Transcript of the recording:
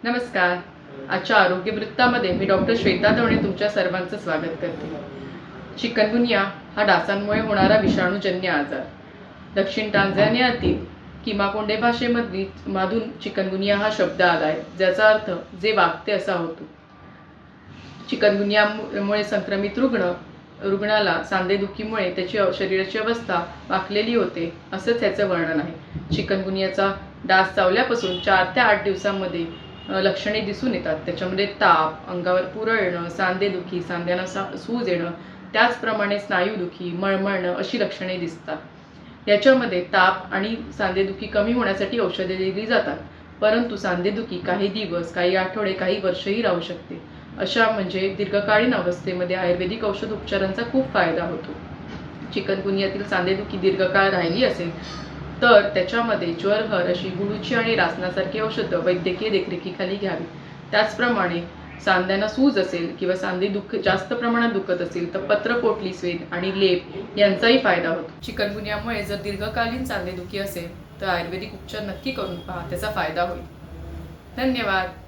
नमस्कार. आजच्या आरोग्य वृत्तामध्ये मी डॉक्टर श्वेता दवणे तुमच्या सर्वांचं स्वागत करते. चिकनगुनिया हा डासांमुळे होणारा विषाणूजन्य आजार. दक्षिण टांझानियातील किमाकोंडे भाषेमधून चिकनगुनिया हा शब्द आलाय, ज्याचा अर्थ जे वागते असा होतो. चिकनगुनियामुळे संक्रमित रुग्णाला सांधेदुखीमुळे त्याची शरीराची अवस्था वाकलेली होते, असंच ह्याचं वर्णन आहे. चिकनगुनियाचा डास चावल्यापासून 4 ते 8 दिवसांमध्ये लक्षणे दिसून येतात. त्याच्यामध्ये ताप, अंगावर पुरळणं, सांधेदुखी, सांध्यांना सूज येणं, त्याचप्रमाणे स्नायूदुखी, मळमळणं अशी लक्षणे दिसतात. याच्यामध्ये ताप आणि सांधेदुखी कमी होण्यासाठी औषधे दिली जातात, परंतु सांधेदुखी काही दिवस, काही आठवडे, काही वर्षही राहू शकते. अशा म्हणजे दीर्घकालीन अवस्थेमध्ये आयुर्वेदिक औषध उपचारांचा खूप फायदा होतो. चिकनगुनियातील सांधेदुखी दीर्घकाळ राहिली असेल तर त्याच्यामध्ये ज्वरहर अशी गुळूची आणि रासनासारखी औषधं वैद्यकीय देखरेखीखाली घ्यावी. त्याचप्रमाणे सांध्यांना सूज असेल किंवा सांधे जास्त प्रमाणात दुखत असेल तर पत्रपोटली स्वेद आणि लेप यांचाही फायदा होतो. चिकनगुनियामुळे जर दीर्घकालीन सांधेदुखी असेल तर आयुर्वेदिक उपचार नक्की करून पहा, त्याचा फायदा होईल. धन्यवाद.